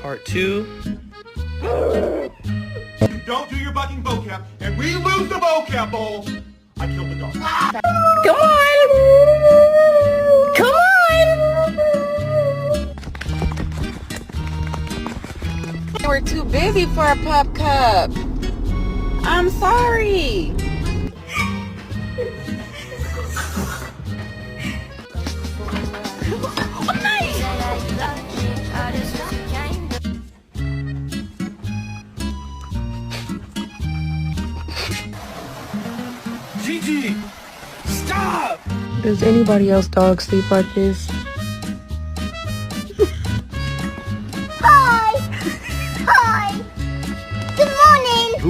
Part 2. You don't do your bucking vocab, and we lose the vocab bowl. I killed the dog. Come on! Come on! We're too busy for a pup cup. I'm sorry. Gigi, stop! Does anybody else dog sleep like this?